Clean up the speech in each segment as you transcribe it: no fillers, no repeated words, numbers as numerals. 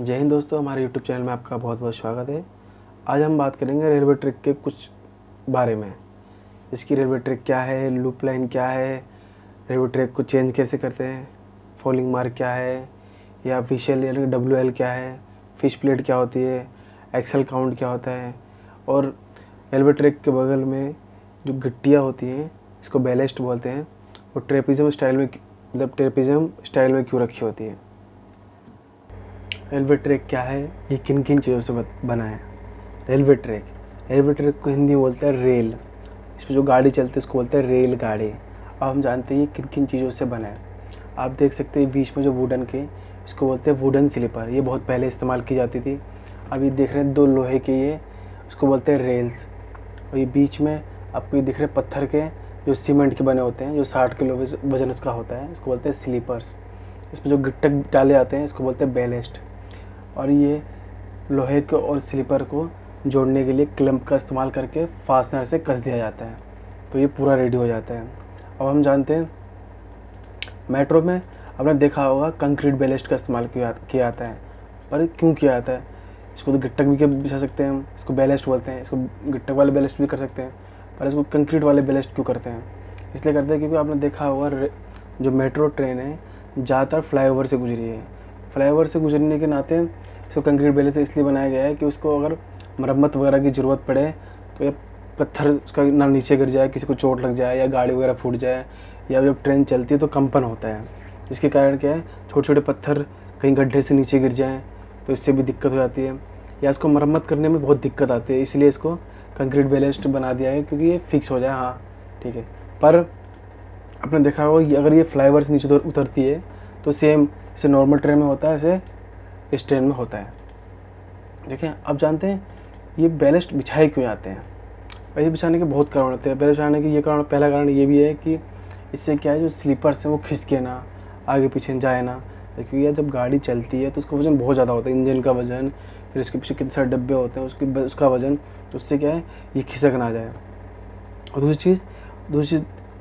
जय हिंद दोस्तों, हमारे यूट्यूब चैनल में आपका बहुत बहुत स्वागत है। आज हम बात करेंगे रेलवे ट्रैक के कुछ बारे में। इसकी रेलवे ट्रैक क्या है, लूप लाइन क्या है, रेलवे ट्रैक को चेंज कैसे करते हैं, फॉलिंग मार्क क्या है, या विशल यानी WL क्या है, फिश प्लेट क्या होती है, एक्सल काउंट क्या होता है, और रेलवे ट्रैक के बगल में जो गिट्टियाँ होती हैं इसको बैलेस्ट बोलते हैं, और ट्रेपिज्म स्टाइल में क्यों रखी होती है। रेलवे ट्रैक क्या है, ये किन किन चीज़ों से बना है। रेलवे ट्रैक को हिंदी में बोलते हैं रेल। इस पर जो गाड़ी चलती है उसको बोलते हैं रेल गाड़ी। अब हम जानते हैं ये किन किन चीज़ों से बना है। आप देख सकते हैं बीच में जो वुडन के, इसको बोलते हैं वुडन स्लीपर। ये बहुत पहले इस्तेमाल की जाती थी। अब ये देख रहे हैं 2 लोहे के, ये उसको बोलते हैं रेल्स। और ये बीच में आपको ये दिख रहे पत्थर के जो सीमेंट के बने होते हैं, जो 60 किलो वजन उसका होता है, इसको बोलते हैं स्लीपर्स। इसमें जो गिट्टक डाले जाते हैं इसको बोलते हैं बैलेस्ट। और ये लोहे को और स्लीपर को जोड़ने के लिए क्लैंप का इस्तेमाल करके फास्टनर से कस दिया जाता है, तो ये पूरा रेडी हो जाता है। अब हम जानते हैं मेट्रो में आपने देखा होगा कंक्रीट बैलेस्ट का इस्तेमाल किया जाता है। पर क्यों किया जाता है? इसको तो गिट्टक भी बिछा सकते हैं हम, इसको बैलेस्ट बोलते हैं। इसको गिट्टक वाले बैलेस्ट भी कर सकते हैं, पर इसको कंक्रीट वाले बैलेस्ट क्यों करते हैं? इसलिए करते हैं क्योंकि आपने देखा होगा जो मेट्रो ट्रेन है ज़्यादातर फ्लाईओवर से गुजरी है। फ्लाईओवर से गुजरने के नाते इसको कंक्रीट बैलेस्ट इसलिए बनाया गया है कि उसको अगर मरम्मत वगैरह की ज़रूरत पड़े तो ये पत्थर उसका ना नीचे गिर जाए, किसी को चोट लग जाए, या गाड़ी वगैरह फूट जाए, या जब ट्रेन चलती है तो कंपन होता है, जिसके कारण क्या है छोटे छोटे पत्थर कहीं गड्ढे से नीचे गिर जाएँ तो इससे भी दिक्कत हो जाती है, या इसको मरम्मत करने में बहुत दिक्कत आती है। इसलिए इसको कंक्रीट बैलेस्ट बना दिया है क्योंकि ये फिक्स हो जाए। हाँ ठीक है, पर आपने देखा होगा अगर ये फ्लाईओवर से नीचे उतरती है तो सेम जैसे नॉर्मल ट्रेन में होता है ऐसे इस ट्रेन में होता है। देखिए अब जानते हैं ये बैलेस्ट बिछाए क्यों जाते हैं। वैसे बिछाने के बहुत कारण होते हैं। पहले बिछाने के ये कारण, पहला कारण ये भी है कि इससे क्या है जो स्लीपर्स हैं वो खिसके ना, आगे पीछे जाए ना। क्योंकि ये जब गाड़ी चलती है तो उसका वज़न बहुत ज़्यादा होता है, इंजन का वज़न, फिर इसके पीछे कितने सारे डब्बे होते हैं उसका वज़न, तो उससे क्या है ये खिसक ना जाए। और दूसरी चीज़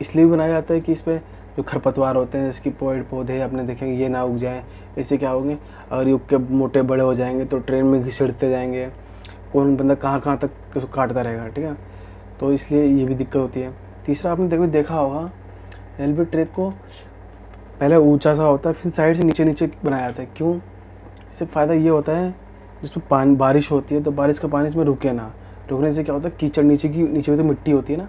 इसलिए भी बनाया जाता है कि इस पर जो खरपतवार होते हैं, इसकी पेड़ पौधे आपने देखेंगे ये ना उग जाएँ। इससे क्या होंगे, अगर ये उग के मोटे बड़े हो जाएंगे तो ट्रेन में घिसड़ते जाएंगे, कौन बंदा कहाँ कहाँ तक उसको काटता रहेगा। ठीक है, तो इसलिए ये भी दिक्कत होती है। तीसरा आपने देखा होगा रेलवे ट्रैक को पहले ऊंचा सा होता है, फिर साइड से नीचे नीचे बनाया जाता है। क्यों? इससे फ़ायदा ये होता है जिसमें पानी बारिश होती है तो बारिश का पानी इसमें रुके ना। रुकने से क्या होता है कीचड़ नीचे तो मिट्टी होती है ना,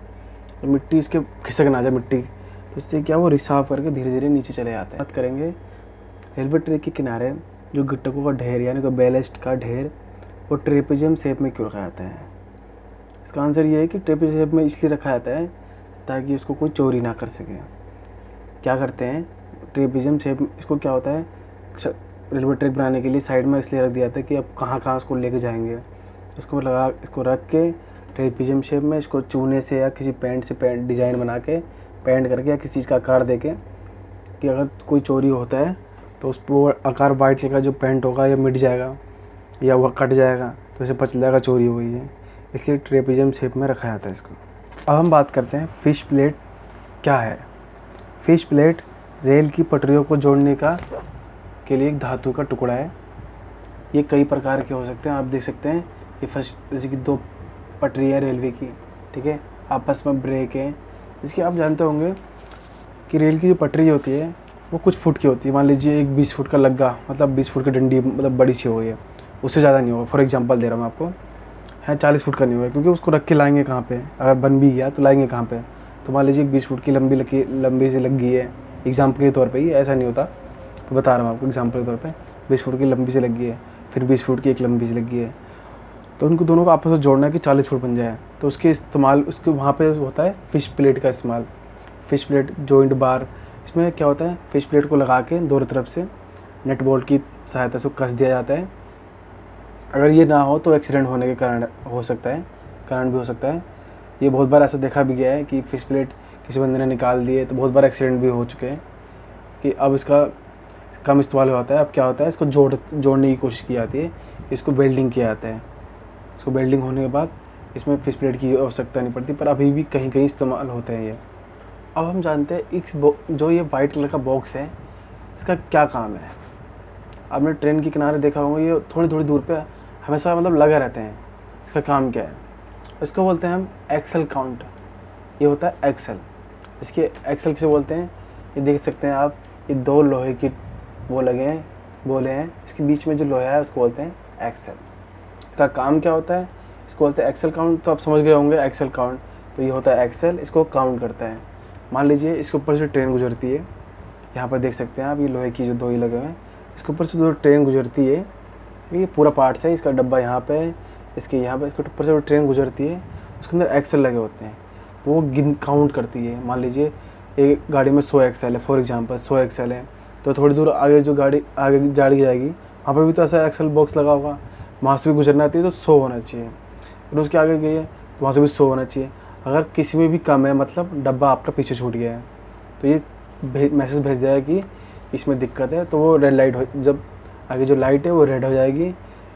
तो मिट्टी इसके खिसक ना जाए मिट्टी, तो इससे क्या वो रिसाव करके धीरे धीरे नीचे चले जाते हैं। बात करेंगे रेलवे ट्रैक के किनारे जो गिट्टकों का ढेर यानी कि बैलेस्ट का ढेर वो ट्रेपेजियम शेप में क्यों रखा जाता है? इसका आंसर ये है कि ट्रेपेजियम शेप में इसलिए रखा जाता है ताकि उसको कोई चोरी ना कर सके। क्या करते हैं ट्रेपेजियम शेप, इसको क्या होता है रेलवे ट्रैक बनाने के लिए साइड में इसलिए रख दिया जाता है कि अब कहाँ कहाँ उसको लेके जाएंगे, इसको रख के ट्रेपेजियम शेप में इसको चूने से या किसी पेंट डिज़ाइन बना के पेंट करके या किसी चीज़ का आकार दे के कि अगर कोई चोरी होता है तो उस पर आकार वाइट कलर का जो पेंट होगा या मिट जाएगा या वह कट जाएगा, तो इसे पता चल जाएगा चोरी हो गई है। इसलिए ट्रेपेजियम शेप में रखा जाता है इसको। अब हम बात करते हैं फिश प्लेट क्या है। फिश प्लेट रेल की पटरियों को जोड़ने के लिए एक धातु का टुकड़ा है। ये कई प्रकार के हो सकते हैं। आप देख सकते हैं ये फर्स्ट जैसे कि 2 पटरी है रेलवे की, ठीक है, आपस में ब्रेक है। इसके आप जानते होंगे कि रेल की जो पटरी होती है वो कुछ फुट की होती है। मान लीजिए एक 20 फुट का लग्गा, मतलब 20 फुट की डंडी, मतलब बड़ी सी हो गई है, उससे ज़्यादा नहीं होगा। फॉर एग्जांपल दे रहा हूँ मैं आपको, है 40 फुट का नहीं होगा, क्योंकि उसको रख के लाएंगे कहाँ पे, अगर बन भी गया तो लाएंगे कहाँ पे। तो मान लीजिए 20 फुट की लंबी से लग गई है, एग्जाम्पल के तौर पर ही, ऐसा नहीं होता, तो बता रहा हूँ आपको एग्जाम्पल के तौर पर। 20 फुट की लंबी से लग गई है, फिर 20 फुट की एक लंबी से लग गई है, तो उनको दोनों को आपस में जोड़ना है कि 40 फुट बन जाए। तो उसके इस्तेमाल उसके वहाँ पे होता है फिश प्लेट का इस्तेमाल। फिश प्लेट जॉइंट बार, इसमें क्या होता है फिश प्लेट को लगा के दोनों तरफ से नट बोल्ट की सहायता से कस दिया जाता है। अगर ये ना हो तो एक्सीडेंट होने के कारण भी हो सकता है। ये बहुत बार ऐसा देखा भी गया है कि फिश प्लेट किसी बंदे ने निकाल दी है तो बहुत बार एक्सीडेंट भी हो चुके हैं कि अब इसका कम इस्तेमाल होता है। अब क्या होता है इसको जोड़ने की कोशिश की जाती है, इसको वेल्डिंग किया जाता है। इसको वेल्डिंग होने के बाद इसमें फिश प्लेट की आवश्यकता नहीं पड़ती, पर अभी भी कहीं कहीं इस्तेमाल होते हैं ये। अब हम जानते हैं जो ये वाइट कलर का बॉक्स है इसका क्या काम है। आपने ट्रेन के किनारे देखा होगा, ये थोड़ी थोड़ी दूर पे हमेशा मतलब लगे रहते हैं। इसका काम क्या है, इसको बोलते हैं हम एक्सेल काउंट। ये होता है एक्सेल। इसके एक्सेल किसे बोलते हैं, ये देख सकते हैं आप, ये 2 लोहे की वो लगे हैं, बोले हैं, इसके बीच में जो लोहा है उसको बोलते हैं एक्सेल। इसका काम क्या होता है, इसको बोलते हैं एक्सेल काउंट। तो आप समझ गए होंगे एक्सेल काउंट, तो ये होता है एक्सेल, इसको काउंट करता है। मान लीजिए इसके ऊपर से ट्रेन गुजरती है, यहाँ पर देख सकते हैं आप, ये लोहे की जो 2 ही लगे हैं, इसके ऊपर से 2 ट्रेन गुजरती है। ये पूरा पार्ट्स है, इसका डब्बा यहाँ पे है, इसके यहाँ पे, इसके ऊपर से ट्रेन गुजरती है, उसके अंदर एक्सेल लगे होते हैं, वो काउंट करती है। मान लीजिए एक गाड़ी में 100 एक्सेल है, फॉर एग्जांपल 100 एक्सेल है, तो थोड़ी दूर आगे जो गाड़ी आगे जाएगी वहाँ पे भी तो ऐसा एक्सेल बॉक्स लगा होगा, वहाँ से भी गुजरना चाहिए, तो 100 होना चाहिए। फिर उसके आगे गई है तो वहाँ से भी 100 होना चाहिए। अगर किसी में भी कम है, मतलब डब्बा आपका पीछे छूट गया है, तो ये मैसेज भेज देगा कि इसमें दिक्कत है, तो वो रेड लाइट हो, जब आगे जो लाइट है वो रेड हो जाएगी।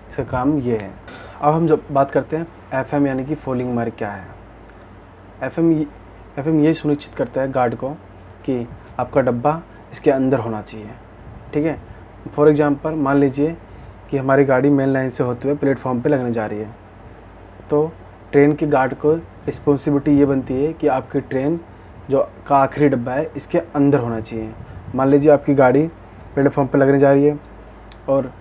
इसका काम ये है। अब हम जब बात करते हैं एफएम यानी कि फॉलिंग मार्क क्या है। एफएम ये सुनिश्चित करता है गार्ड को कि आपका डब्बा इसके अंदर होना चाहिए, ठीक है। फॉर एग्जांपल मान लीजिए कि हमारी गाड़ी मेन लाइन से होते हुए प्लेटफॉर्म पे लगने जा रही है, तो ट्रेन के गार्ड को रिस्पॉन्सिबिलिटी ये बनती है कि आपकी ट्रेन जो का आखिरी डब्बा है इसके अंदर होना चाहिए। मान लीजिए आपकी गाड़ी प्लेटफॉर्म पे लगने जा रही है, और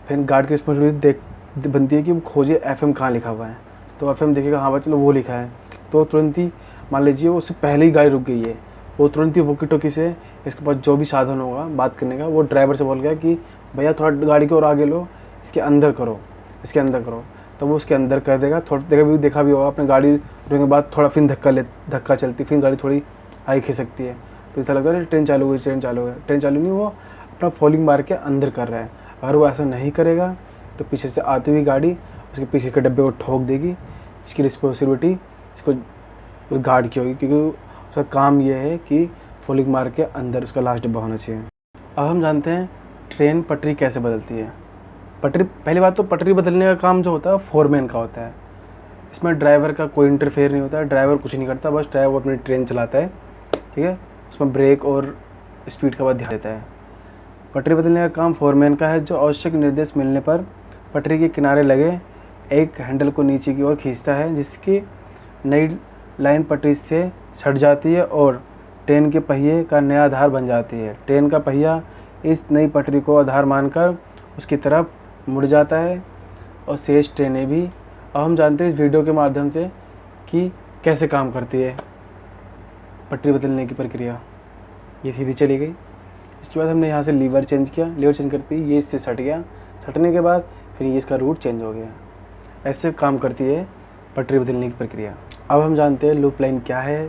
फिर गार्ड की रिस्पॉन्सिबिलिटी बनती है कि वो खोजे एफएम कहाँ लिखा हुआ है। तो एफएम देखेगा, हाँ भाई चलो वो लिखा है, तो तुरंत ही मान लीजिए उससे पहले ही गाड़ी रुक गई है, वो तुरंत ही वॉकी टॉकी से इसके पास जो भी साधन होगा बात करने का, वो ड्राइवर से बोल गया कि भैया थोड़ा गाड़ी को और आगे लो, इसके अंदर करो, इसके अंदर करो, तो वो उसके अंदर कर देगा। थोड़ा देखा भी होगा अपने गाड़ी रुकने के बाद थोड़ा फिर धक्का चलती, फिर गाड़ी थोड़ी आगे खिसकती है, तो ऐसा लगता है ट्रेन चालू हुई, ट्रेन चालू है। ट्रेन चालू नहीं, वो अपना फॉलिंग मार के अंदर कर रहा है। अगर वो ऐसा नहीं करेगा तो पीछे से आती हुई गाड़ी उसके पीछे के डब्बे को ठोक देगी। इसकी रिस्पॉन्सिबिलिटी इसको उस गार्ड की होगी, क्योंकि उसका काम यह है कि फॉलिंग मार के अंदर उसका लास्ट डब्बा होना चाहिए। अब हम जानते हैं ट्रेन पटरी कैसे बदलती है। पटरी, पहली बात तो पटरी बदलने का काम जो होता है फोरमैन का होता है। इसमें ड्राइवर का कोई इंटरफेयर नहीं होता है, ड्राइवर कुछ नहीं करता, बस ड्राइवर अपनी ट्रेन चलाता है, ठीक है। उसमें ब्रेक और स्पीड का बात ध्यान देता है। पटरी बदलने का काम फोरमैन का है, जो आवश्यक निर्देश मिलने पर पटरी के किनारे लगे एक हैंडल को नीचे की ओर खींचता है, जिसकी नई लाइन पटरी से सट जाती है और ट्रेन के पहिए का नया आधार बन जाती है। ट्रेन का पहिया इस नई पटरी को आधार मानकर उसकी तरफ मुड़ जाता है और शेष ट्रेनें भी। अब हम जानते हैं इस वीडियो के माध्यम से कि कैसे काम करती है पटरी बदलने की प्रक्रिया। ये सीधी चली गई, इसके बाद हमने यहाँ से लीवर चेंज किया, लीवर चेंज करते ही ये इससे सट गया, सटने के बाद फिर ये इसका रूट चेंज हो गया। ऐसे काम करती है पटरी बदलने की प्रक्रिया। अब हम जानते हैं लूप लाइन क्या है,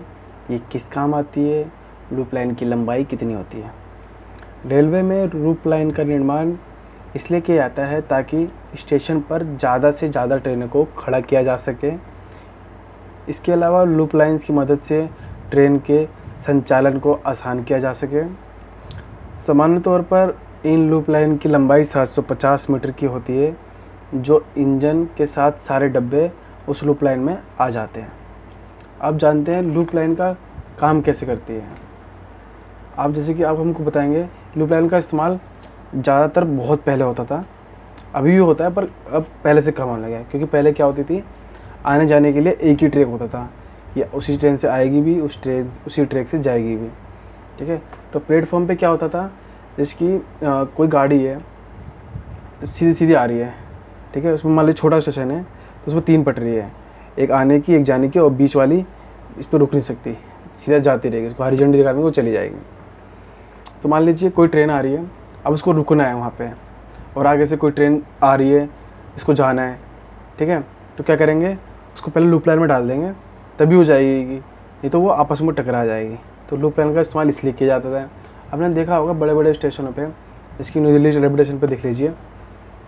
ये किस काम आती है, लूप लाइन की लंबाई कितनी होती है। रेलवे में लूप लाइन का निर्माण इसलिए किया जाता है ताकि स्टेशन पर ज़्यादा से ज़्यादा ट्रेनों को खड़ा किया जा सके। इसके अलावा लूप लाइन्स की मदद से ट्रेन के संचालन को आसान किया जा सके। सामान्य तौर पर इन लूप लाइन की लंबाई 750 मीटर की होती है, जो इंजन के साथ सारे डब्बे उस लूप लाइन में आ जाते हैं। आप जानते हैं लूप लाइन का काम कैसे करती है। आप जैसे कि आप हमको बताएंगे, लूप लाइन का इस्तेमाल ज़्यादातर बहुत पहले होता था, अभी भी होता है, पर अब पहले से कम होने लगा है। क्योंकि पहले क्या होती थी, आने जाने के लिए एक ही ट्रैक होता था, या उसी ट्रेन से आएगी भी, उसी ट्रैक से जाएगी भी, ठीक है। तो प्लेटफॉर्म पे क्या होता था, जिसकी कोई गाड़ी है सीधी सीधी आ रही है, ठीक है, उसमें मान लीजिए छोटा स्टेशन है, तो उसमें 3 पटरी है, एक आने की, एक जाने की, और बीच वाली इस पर रुक नहीं सकती, सीधा जाती रहेगी, उसको हॉरिजॉन्टल दिखा देंगे वो चली जाएगी। तो मान लीजिए कोई ट्रेन आ रही है, अब उसको रुकना है वहाँ पे, और आगे से कोई ट्रेन आ रही है, इसको जाना है, ठीक है। तो क्या करेंगे, उसको पहले लूप लाइन में डाल देंगे, तभी हो जाएगी, नहीं तो वो आपस में टकरा जाएगी। तो लूप लाइन का इस्तेमाल इसलिए किया जाता था। आपने देखा होगा बड़े बड़े स्टेशनों पे, इसकी न्यू दिल्ली रेलवे स्टेशन पे देख लीजिए,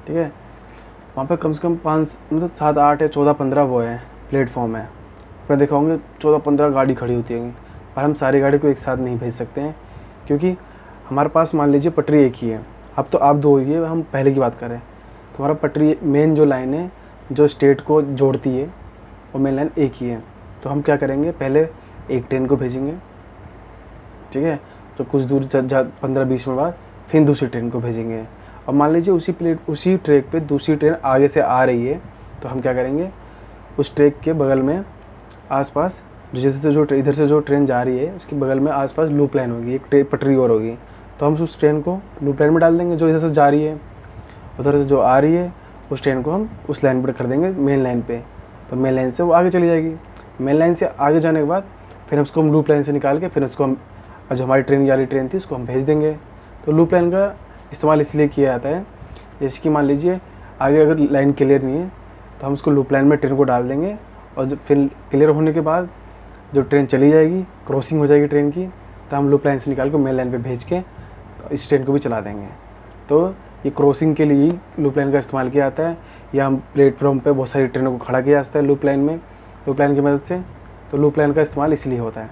ठीक है, वहाँ पे कम से कम 7, 8 या 14, 15 वो है प्लेटफॉर्म है। आपने देखा होंगे 14, 15 गाड़ी खड़ी होती है, पर हम सारी गाड़ी को एक साथ नहीं भेज सकते हैं, क्योंकि हमारे पास मान लीजिए पटरी एक ही है। अब तो आप 2 ही है, हम पहले की बात करें तो हमारा पटरी मेन जो लाइन है जो स्टेट को जोड़ती है, वो मेन लाइन एक ही है। तो हम क्या करेंगे, पहले एक ट्रेन को भेजेंगे, ठीक है, तो कुछ दूर 15-20 मिनट बाद फिर दूसरी ट्रेन को भेजेंगे, अब मान लीजिए उसी ट्रैक पे दूसरी ट्रेन आगे से आ रही है, तो हम क्या करेंगे, उस ट्रैक के बगल में आसपास इधर से जो ट्रेन जा रही है उसके बगल में आसपास लूप लाइन होगी, एक पटरी और होगी, तो हम उस ट्रेन को लूप लाइन में डाल देंगे। जो इधर से जा रही है, उधर से जो आ रही है, उस ट्रेन को हम उस लाइन पर कर देंगे मेन लाइन पे, तो मेन लाइन से वो आगे चली जाएगी। मेन लाइन से आगे जाने के बाद फिर उसको हम लूप लाइन से निकाल के फिर उसको हम जो हमारी ट्रेन वाली ट्रेन थी उसको हम भेज देंगे। तो लूप लाइन का इस्तेमाल इसलिए किया जाता है, जैसे कि मान लीजिए आगे अगर लाइन क्लियर नहीं है तो हम उसको लूप लाइन में ट्रेन को डाल देंगे, और जब फिर क्लियर होने के बाद जो ट्रेन चली जाएगी, क्रॉसिंग हो जाएगी ट्रेन की, तो हम लूप लाइन से निकाल के मेन लाइन पे भेज के इस ट्रेन को भी चला देंगे। तो ये क्रॉसिंग के लिए ही लूप लाइन का इस्तेमाल किया जाता है, या हम प्लेटफॉर्म पे बहुत सारी ट्रेनों को खड़ा किया जाता है लूप लाइन में, लूप लाइन की मदद से। तो लूप लाइन का इस्तेमाल इसलिए होता है।